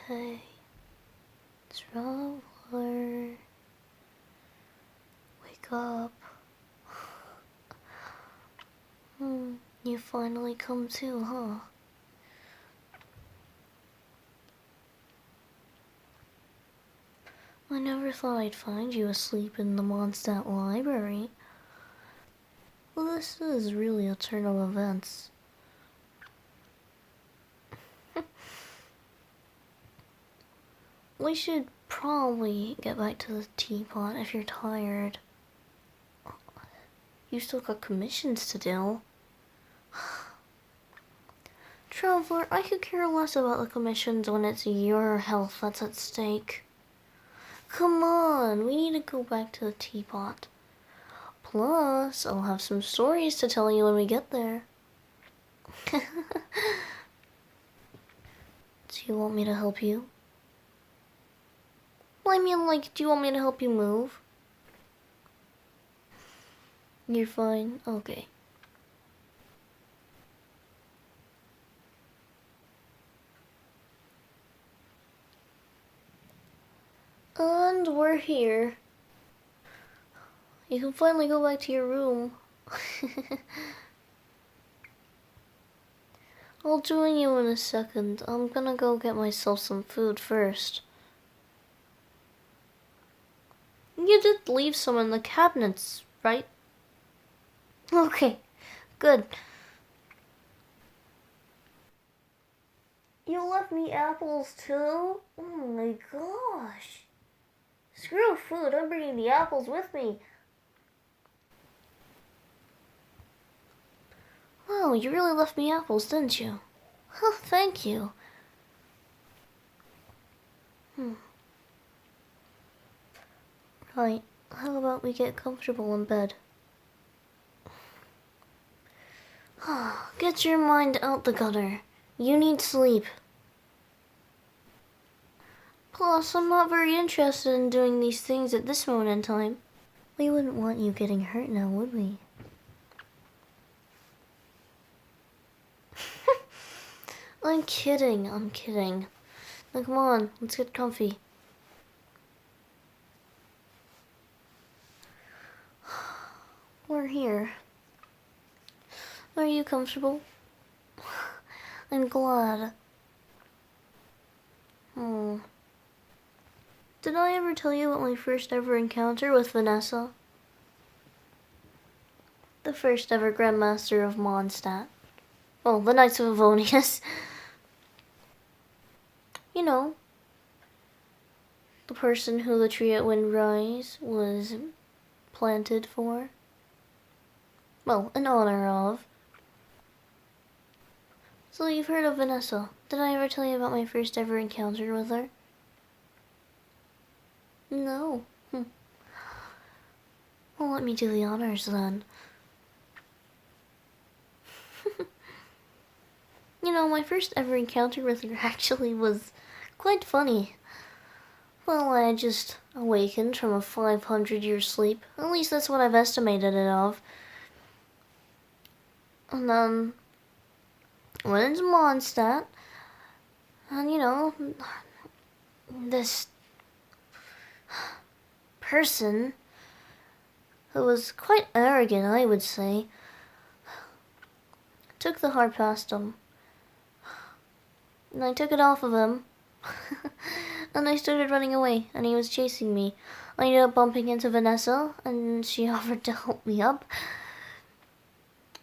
Hey, traveler, wake up. You finally come to, huh? I never thought I'd find you asleep in the Mondstadt library. Well, this is really a turn of events. We should probably get back to the teapot if you're tired. You still got commissions to do. Traveler, I could care less about the commissions when it's your health that's at stake. Come on, we need to go back to the teapot. Plus, I'll have some stories to tell you when we get there. Do you want me to help you? Well, I mean, like, do you want me to help you move? You're fine? Okay. And we're here. You can finally go back to your room. I'll join you in a second. I'm gonna go get myself some food first. You did leave some in the cabinets, right? Okay, good. You left me apples too? Oh my gosh. Screw food, I'm bringing the apples with me. Wow, you really left me apples, didn't you? Oh, thank you. Right, how about we get comfortable in bed? Get your mind out the gutter. You need sleep. Plus, I'm not very interested in doing these things at this moment in time. We wouldn't want you getting hurt now, would we? I'm kidding. Now come on, let's get comfy. We're here. Are you comfortable? I'm glad. Did I ever tell you about my first ever encounter with Vanessa? The first ever Grandmaster of Mondstadt. Well, the Knights of Avonius. You know, the person who the tree at Windrise was planted for. Well, in honor of. So you've heard of Vanessa. Did I ever tell you about my first ever encounter with her? No. Well, let me do the honors then. You know, my first ever encounter with her actually was quite funny. Well, I just awakened from a 500-year sleep. At least that's what I've estimated it of. And then went into Mondstadt. And you know, this person who was quite arrogant, I would say, took the heart past him. And I took it off of him. And I started running away, and he was chasing me. I ended up bumping into Vanessa, and she offered to help me up.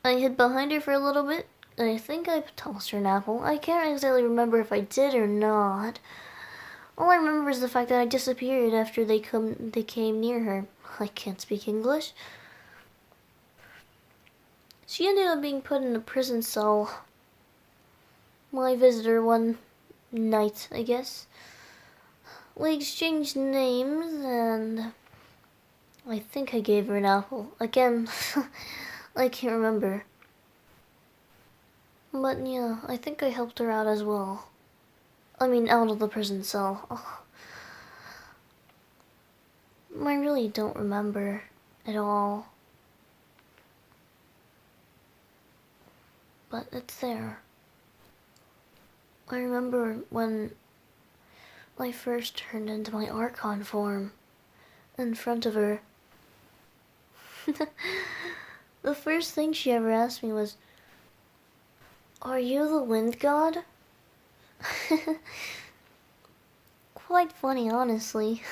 I hid behind her for a little bit. I think I tossed her an apple. I can't exactly remember if I did or not. All I remember is the fact that I disappeared after they came near her. I can't speak English. She ended up being put in a prison cell. My visitor one night, I guess. We exchanged names, and I think I gave her an apple. Again, I can't remember. But yeah, I think I helped her out as well. I mean, out of the prison cell. Oh. I really don't remember at all. But it's there. I remember when I first turned into my Archon form in front of her. The first thing she ever asked me was, "Are you the wind god?" Quite funny, honestly.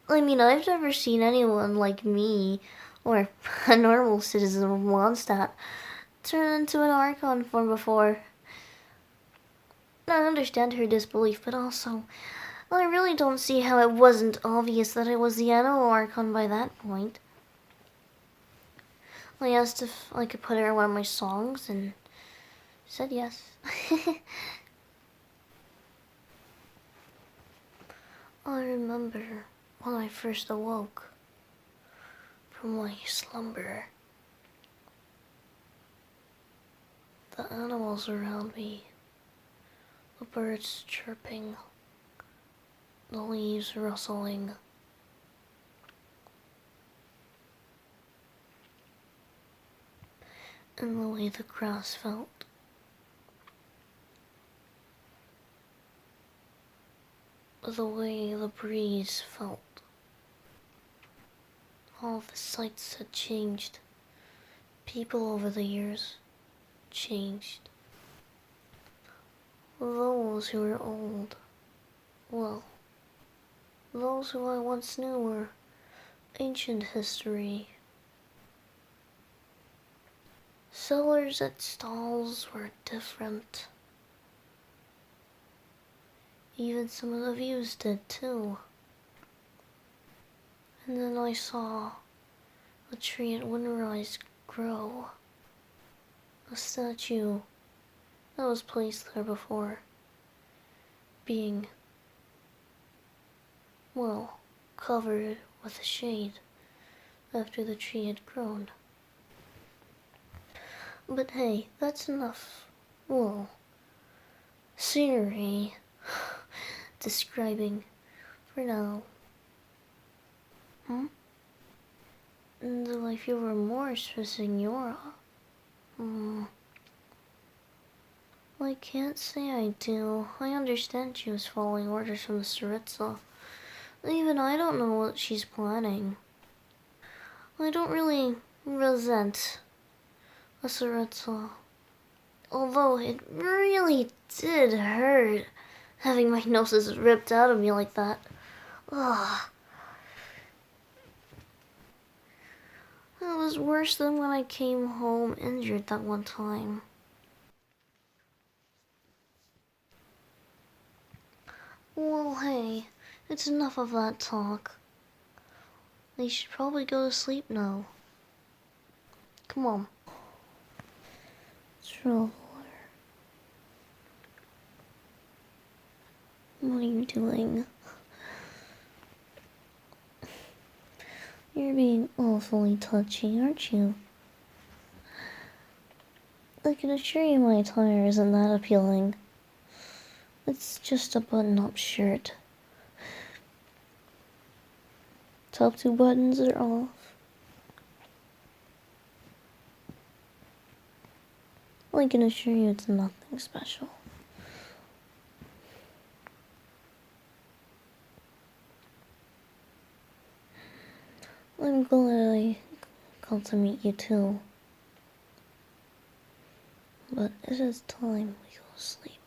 I mean, I've never seen anyone like me, or a normal citizen of Mondstadt, turn into an Archon form before. I understand her disbelief, but also, I really don't see how it wasn't obvious that I was the Animal Archon by that point. I asked if I could put her in one of my songs, and said yes. I remember when I first awoke from my slumber. The animals around me, the birds chirping, the leaves rustling. And the way the grass felt. The way the breeze felt. All the sights had changed. People over the years changed. Those who were old, well, those who I once knew were ancient history. Sellers at stalls were different. Even some of the views did too. And then I saw a tree at Windrise grow. A statue that was placed there before being, well, covered with a shade after the tree had grown. But hey, that's enough, well, scenery describing for now. Do I feel remorse for Signora? I can't say I do. I understand she was following orders from the Saritza. Even I don't know what she's planning. I don't really resent the Saritza. Although it really did hurt having my noses ripped out of me like that. Ugh. It was worse than when I came home injured that one time. Well, hey, it's enough of that talk. You should probably go to sleep now. Come on. Traveler. What are you doing? You're being awfully touchy, aren't you? I can assure you my attire isn't that appealing. It's just a button-up shirt. Top two buttons are off. I can assure you it's nothing special. I'm glad I got to meet you too. But it is time we go to sleep.